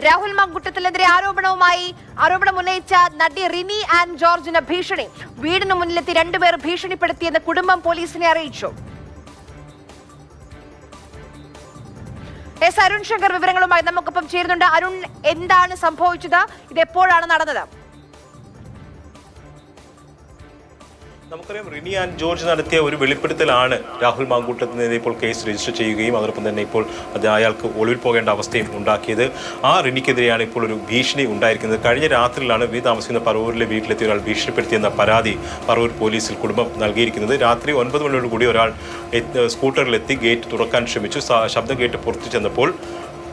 രാഹുൽ മാങ്കൂട്ടത്തിനെതിരെ ആരോപണം ഉന്നയിച്ച നടി റിനി ആൻഡ് ജോർജിന് ഭീഷണി. വീടിന് മുന്നിലെത്തി രണ്ടുപേർ ഭീഷണിപ്പെടുത്തിയെന്ന് കുടുംബം പോലീസിനെ അറിയിച്ചു. അരുൺ ശങ്കർ വിവരങ്ങളുമായി നമുക്കൊപ്പം ചേരുന്നുണ്ട്. അരുൺ, എന്താണ് സംഭവിച്ചത്? ഇത് എപ്പോഴാണ് നടന്നത്? നമുക്കറിയാം, റിനി ആൻഡ് ജോർജ് നടത്തിയ ഒരു വെളിപ്പെടുത്തലാണ് രാഹുൽ മാങ്കൂട്ടത്തിനെതിരെ ഇപ്പോൾ കേസ് രജിസ്റ്റർ ചെയ്യുകയും അതോടൊപ്പം തന്നെ ഇപ്പോൾ അയാൾക്ക് ഒളിവിൽ പോകേണ്ട അവസ്ഥയും ഉണ്ടാക്കിയത്. ആ റിനിക്കെതിരെയാണ് ഇപ്പോൾ ഒരു ഭീഷണി ഉണ്ടായിരിക്കുന്നത്. കഴിഞ്ഞ രാത്രിയിലാണ് താമസിക്കുന്ന പറവൂരിലെ വീട്ടിലെത്തിയ ഒരാൾ ഭീഷണിപ്പെടുത്തിയെന്ന പരാതി പറവൂർ പോലീസിൽ കുടുംബം നൽകിയിരിക്കുന്നത്. രാത്രി 9 മണിയോടുകൂടി ഒരാൾ സ്കൂട്ടറിലെത്തി ഗേറ്റ് തുറക്കാൻ ശ്രമിച്ചു. ശബ്ദം കേട്ട് പുറത്തു ചെന്നപ്പോൾ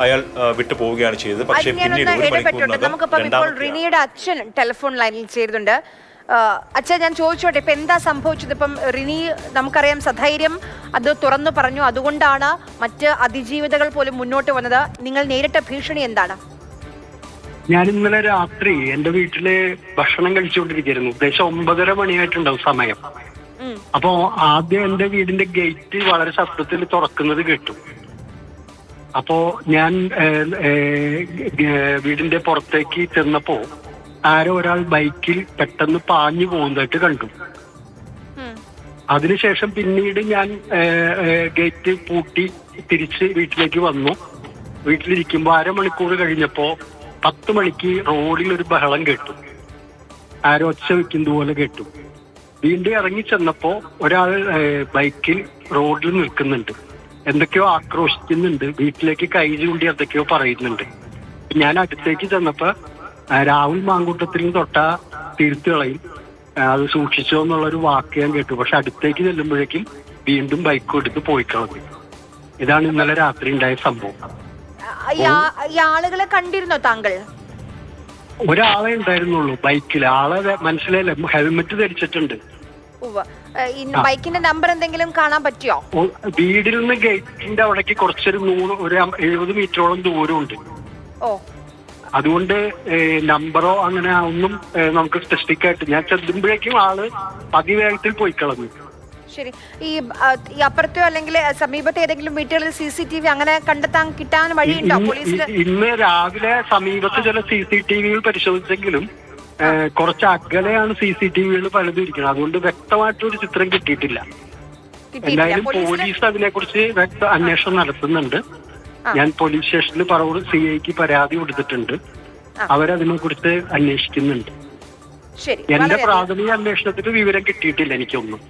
അയാൾ വിട്ടു പോവുകയാണ് ചെയ്തത്. പക്ഷേ പിന്നീട് ഒരു മണിക്കൂറിനകം റിനിയുടെ അച്ഛൻ ടെലിഫോൺ ലൈനിൽ ചേരുന്നുണ്ട്. അച്ഛാ, ഞാൻ ചോദിച്ചോട്ടെ, ഇപ്പൊ എന്താ സംഭവിച്ചത്? ഇപ്പം റിനി നമുക്കറിയാം സധൈര്യം അത് തുറന്നു പറഞ്ഞു, അതുകൊണ്ടാണ് മറ്റ് അതിജീവിതകൾ പോലും മുന്നോട്ട് വന്നത്. നിങ്ങൾ നേരിട്ട ഭീഷണി എന്താണ്? ഞാൻ ഇന്നലെ രാത്രി എന്റെ വീട്ടില് ഭക്ഷണം കഴിച്ചുകൊണ്ടിരിക്കുന്നു. ഏകദേശം 9:30 മണിയായിട്ടുണ്ടാവും സമയം. അപ്പോ ആദ്യം എന്റെ വീടിന്റെ ഗേറ്റ് വളരെ ശബ്ദത്തിൽ തുറക്കുന്നത് കേട്ടു. അപ്പോ ഞാൻ വീടിന്റെ പുറത്തേക്ക് ചെന്നപ്പോ ആരോ ഒരാൾ ബൈക്കിൽ പെട്ടെന്ന് പാഞ്ഞു പോകുന്നതായിട്ട് കണ്ടു. അതിനുശേഷം പിന്നീട് ഞാൻ ഗേറ്റ് പൂട്ടി തിരിച്ച് വീട്ടിലേക്ക് വന്നു. വീട്ടിലിരിക്കുമ്പോൾ അരമണിക്കൂർ കഴിഞ്ഞപ്പോ 10 മണിക്ക് റോഡിൽ ഒരു ബഹളം കേട്ടു. ആരോ ഒച്ച വെക്കുന്നത് പോലെ കേട്ടു. വീണ്ടും ഇറങ്ങി ചെന്നപ്പോ ഒരാൾ ബൈക്കിൽ റോഡിൽ നിൽക്കുന്നുണ്ട്. എന്തൊക്കെയോ ആക്രോശിക്കുന്നുണ്ട്. വീട്ടിലേക്ക് കൈ ചൂണ്ടി എന്തൊക്കെയോ പറയുന്നുണ്ട്. ഞാൻ അടുത്തേക്ക് ചെന്നപ്പോ രാഹുൽ മാങ്കൂട്ടത്തിലും തൊട്ട തിരുത്തുകളയും അത് സൂക്ഷിച്ചോ എന്നുള്ളൊരു വാക്ക് ഞാൻ കേട്ടു. പക്ഷെ അടുത്തേക്ക് ചെല്ലുമ്പോഴേക്കും വീണ്ടും ബൈക്ക് എടുത്ത് പോയി കളഞ്ഞു. ഇതാണ് ഇന്നലെ രാത്രി ഉണ്ടായ സംഭവം. ആളുകളെ കണ്ടിരുന്നോ താങ്കൾ? ഒരാളെ ഉണ്ടായിരുന്നുള്ളൂ ബൈക്കിൽ. ആളെ മനസ്സിലായില്ല, ഹെൽമെറ്റ് ധരിച്ചിട്ടുണ്ട്. ബൈക്കിന്റെ നമ്പർ എന്തെങ്കിലും കാണാൻ പറ്റിയോ? വീടിൽ നിന്ന് ഗേറ്റിന്റെ അവിടേക്ക് കുറച്ചൊരു 70 മീറ്ററോളം ദൂരമുണ്ട്. അതുകൊണ്ട് നമ്പറോ അങ്ങനെ ഒന്നും നമുക്ക് സ്പെസിഫിക് ആയിട്ട് ഞാൻ ചെല്ലുമ്പോഴേക്കും ആള് അതിവേഗത്തിൽ പോയി കളഞ്ഞു. ശരി, ഈ അപ്പുറത്തോ അല്ലെങ്കിൽ സമീപത്തെ ഏതെങ്കിലും വീട്ടുകളിൽ CCTV അങ്ങനെ കിട്ടാൻ വഴിയുണ്ടോ പോലീസിന്? ഇന്ന് രാവിലെ സമീപത്ത് ചില CCTVകൾ പരിശോധിച്ചെങ്കിലും കുറച്ച് അകലെയാണ് CCTVകൾ പലതും ഇരിക്കുന്നത്. അതുകൊണ്ട് വ്യക്തമായിട്ടൊരു ചിത്രം കിട്ടിയിട്ടില്ല. എന്തായാലും പോലീസ് അതിനെക്കുറിച്ച് അന്വേഷണം നടത്തുന്നുണ്ട്. ഞാൻ പോലീസ് സ്റ്റേഷനിൽ പറവൂർ CIക്ക് പരാതി കൊടുത്തിട്ടുണ്ട്. അവരതിനെ കുറിച്ച് അന്വേഷിക്കുന്നുണ്ട്. എന്റെ പ്രാഥമിക അന്വേഷണത്തിന് വിവരം കിട്ടിയിട്ടില്ല എനിക്കൊന്നും.